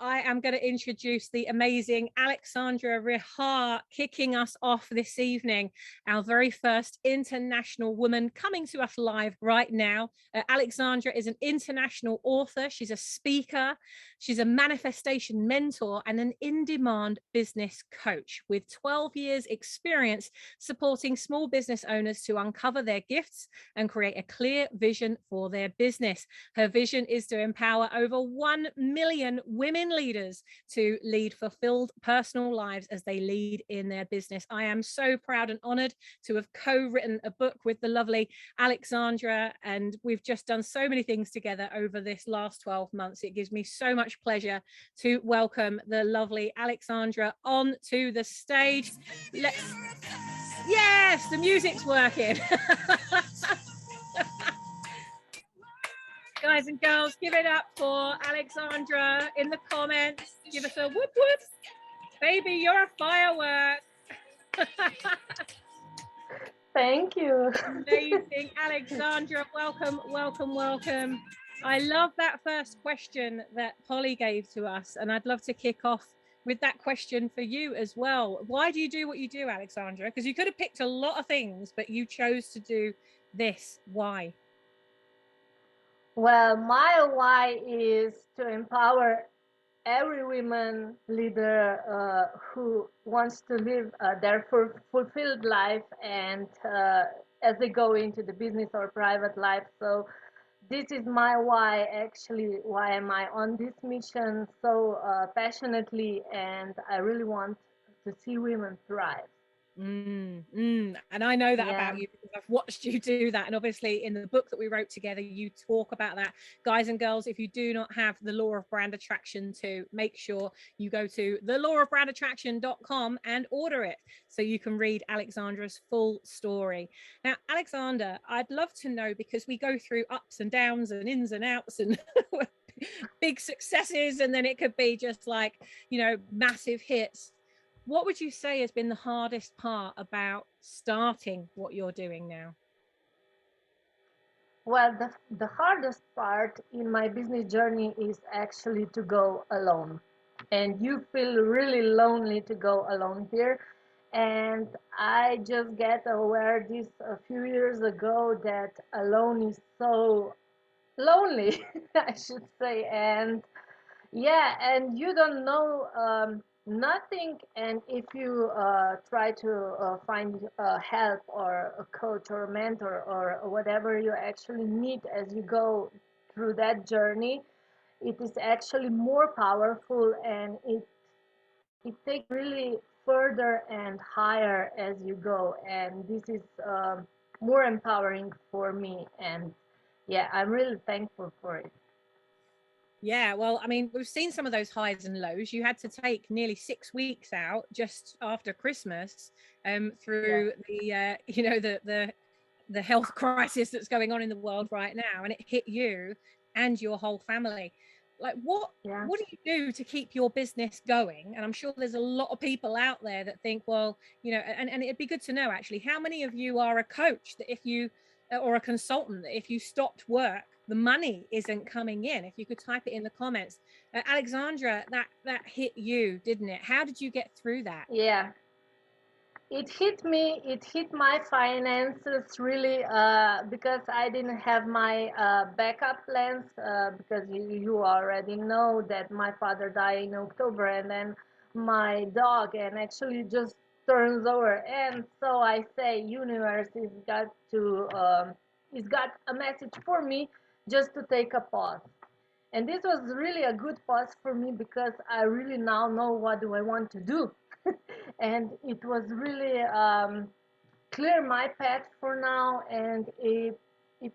I am going to introduce the amazing Aleksandra Rehar, kicking us off this evening, our very first international woman coming to us live right now. Aleksandra is an international author. She's a speaker. She's a manifestation mentor and an in-demand business coach with 12 years experience supporting small business owners to uncover their gifts and create a clear vision for their business. Her vision is to empower over 1 million women leaders to lead fulfilled personal lives as they lead in their business. I am so proud and honored to have co-written a book with the lovely Aleksandra, and we've just done so many things together over this last 12 months. It gives me so much pleasure to welcome the lovely Aleksandra onto the stage. Yes, the music's working. Guys and girls, give it up for Aleksandra in the comments. Give us a whoop whoop. Baby, you're a firework. Thank you. Amazing. Aleksandra, welcome, welcome, welcome. I love that first question that Polly gave to us, and I'd love to kick off with that question for you as well. Why do you do what you do, Aleksandra? Because you could have picked a lot of things, but you chose to do this. Why? Well, my why is to empower every woman leader who wants to live their fulfilled life and as they go into the business or private life. So this is my why, actually. Why am I on this mission so passionately? And I really want to see women thrive. And I know that Yeah. about you because I've watched you do that, and obviously in the book that we wrote together you talk about that. Guys and girls, if you do not have the Law of Brand Attraction, to make sure you go to thelawofbrandattraction.com and order it so you can read Aleksandra's full story. Now, Aleksandra, I'd love to know, because we go through ups and downs and ins and outs and big successes, and then it could be just like, you know, massive hits. What would you say has been the hardest part about starting what you're doing now? Well, the hardest part in my business journey is actually to go alone. And you feel really lonely to go alone here. And I just get aware this a few years ago that alone is so lonely, I should say. And yeah, and you don't know nothing. And if you try to find help or a coach or a mentor or whatever you actually need as you go through that journey, it is actually more powerful, and it takes really further and higher as you go. And this is more empowering for me. And yeah, I'm really thankful for it. Yeah, well, I mean, we've seen some of those highs and lows. You had to take nearly 6 weeks out just after Christmas, Yeah. through the you know, the health crisis that's going on in the world right now, and it hit you and your whole family. Like, Yeah. what do you do to keep your business going? And I'm sure there's a lot of people out there that think, well, you know, and it'd be good to know actually, how many of you are a coach that if you or a consultant that if you stopped work, the money isn't coming in? If you could type it in the comments. Aleksandra, that hit you, didn't it? How did you get through that? Yeah. It hit my finances really, because I didn't have my backup plans, because you already know that my father died in October, and then my dog and actually just turns over. And so I say universe is got to is got a message for me just to take a pause. And this was really a good pause for me because I really now know what do I want to do. And it was really clear my path for now, and it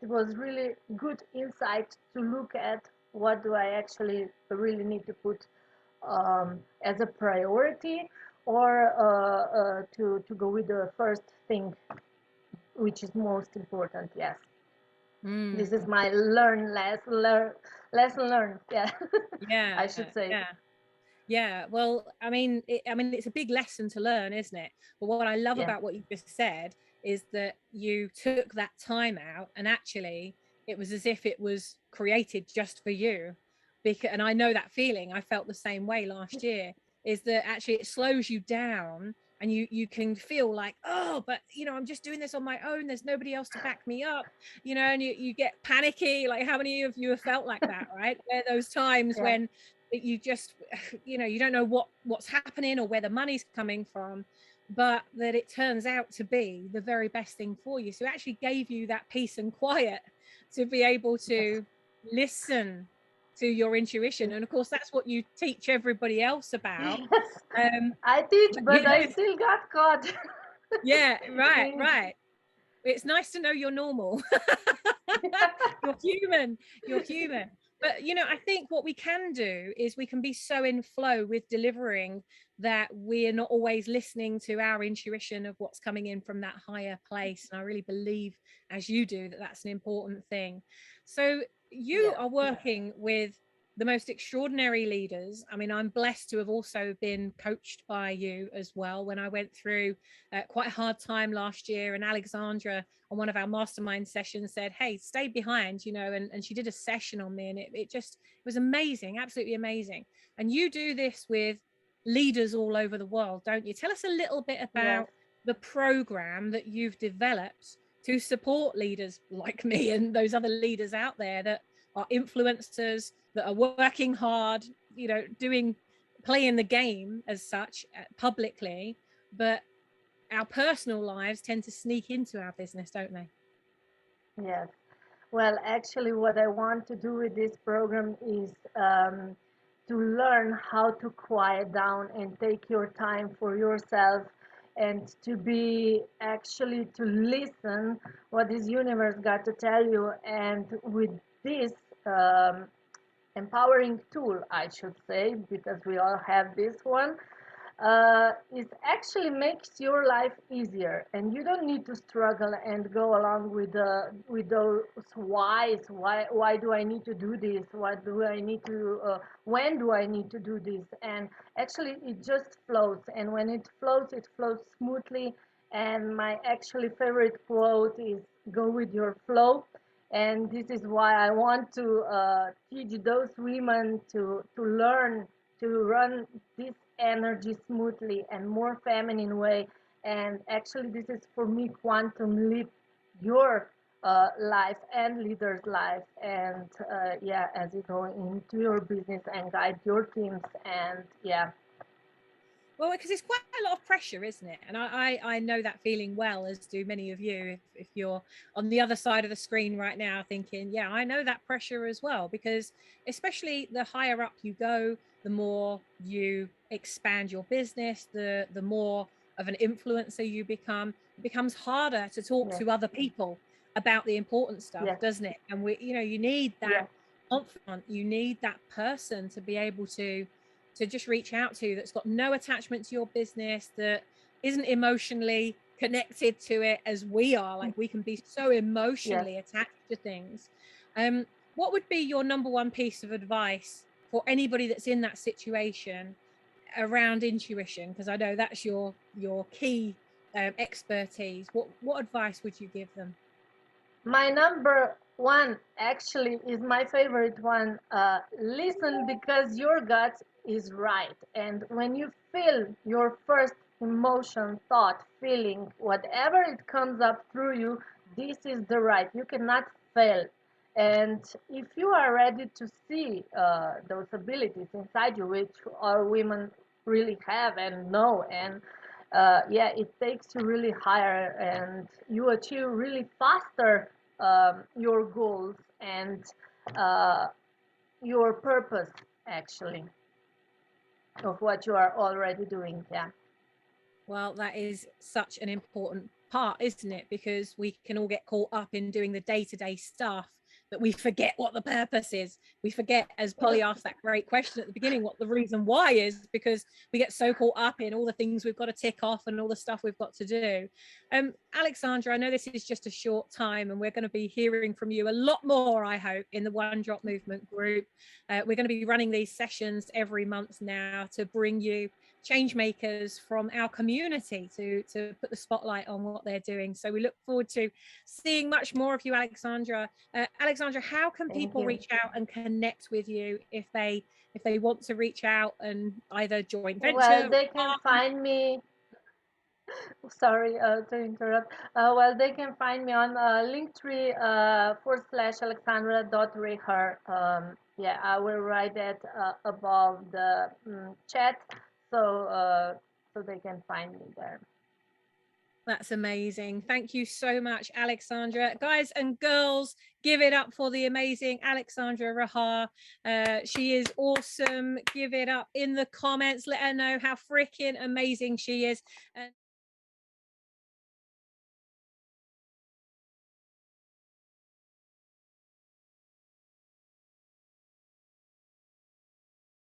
was really good insight to look at what do I actually really need to put as a priority, or to go with the first thing, which is most important. Yes, this is my lesson learned. Yeah, Yeah, I should say. yeah. Yeah, well, I mean, it's a big lesson to learn, isn't it? But what I love Yeah, about what you just said is that you took that time out, and actually, it was as if it was created just for you. because, and I know that feeling, I felt the same way last year, is that actually it slows you down, and you can feel like, oh, but I'm just doing this on my own, there's nobody else to back me up, and you get panicky. Like, how many of you have felt like that, right? Where those times Yeah. when you just you don't know what's happening or where the money's coming from, but that it turns out to be the very best thing for you. So it actually gave you that peace and quiet to be able to listen to your intuition. And of course, that's what you teach everybody else about. Yes. I teach, but I still got caught. Yeah, right. It's nice to know you're normal. You're human. But I think what we can do is we can be so in flow with delivering that we're not always listening to our intuition of what's coming in from that higher place. And I really believe, as you do, that that's an important thing. So you are working with the most extraordinary leaders. I mean, I'm blessed to have also been coached by you as well when I went through quite a hard time last year. And Alexandra, on one of our mastermind sessions, said, hey, stay behind, and she did a session on me, and it was amazing, absolutely amazing. And you do this with leaders all over the world, don't you? Tell us a little bit about the program that you've developed to support leaders like me and those other leaders out there that are influencers, that are working hard, playing the game as such publicly, but our personal lives tend to sneak into our business, don't they? Yes. Well, actually, what I want to do with this program is to learn how to quiet down and take your time for yourself, and to be actually to listen what this universe got to tell you. And with this empowering tool, I should say, because we all have this one, it actually makes your life easier, and you don't need to struggle and go along with those whys. Why do I need to do this? What do I need to? When do I need to do this? And actually, it just flows. And when it flows smoothly. And my actually favorite quote is "Go with your flow." And this is why I want to teach those women to learn to run this energy smoothly and more feminine way. And actually, this is for me quantum leap your life and leader's life. And as you go into your business and guide your teams. And well, because it's quite a lot of pressure, isn't it? And I know that feeling well, as do many of you. If you're on the other side of the screen right now thinking, yeah, I know that pressure as well, because especially the higher up you go, the more you expand your business, the more of an influencer you become. It becomes harder to talk to other people about the important stuff, doesn't it? And you need that confidant, you need that person to be able to just reach out to, that's got no attachment to your business, that isn't emotionally connected to it as we are. Like, we can be so emotionally attached to things. What would be your number one piece of advice for anybody that's in that situation around intuition? Because I know that's your key expertise. What advice would you give them? My number one actually is my favorite one. Listen, because your gut is right. And when you feel your first emotion, thought, feeling, whatever it comes up through you, this is the right. You cannot fail. And if you are ready to see those abilities inside you, which all women really have and know, and it takes you really higher, and you achieve really faster your goals and uh, your purpose, actually, of what you are already doing. Well, that is such an important part, isn't it? Because we can all get caught up in doing the day-to-day stuff, but we forget what the purpose is. We forget, as Polly asked that great question at the beginning, what the reason why is, because we get so caught up in all the things we've got to tick off and all the stuff we've got to do. Alexandra, I know this is just a short time, and we're going to be hearing from you a lot more, I hope, in the One Drop Movement group. We're going to be running these sessions every month now to bring you change makers from our community to put the spotlight on what they're doing. So we look forward to seeing much more of you, Alexandra. Alexandra, how can people reach out and connect with you if they want to reach out and either join Well, venture? they can find me. Sorry to interrupt. Well, they can find me on Linktree / Aleksandra.Rehar. Yeah, I will write that above the chat, so they can find me there. That's amazing. Thank you so much, Alexandra. Guys and girls, give it up for the amazing Aleksandra Rehar. She is awesome. Give it up in the comments. Let her know how freaking amazing she is.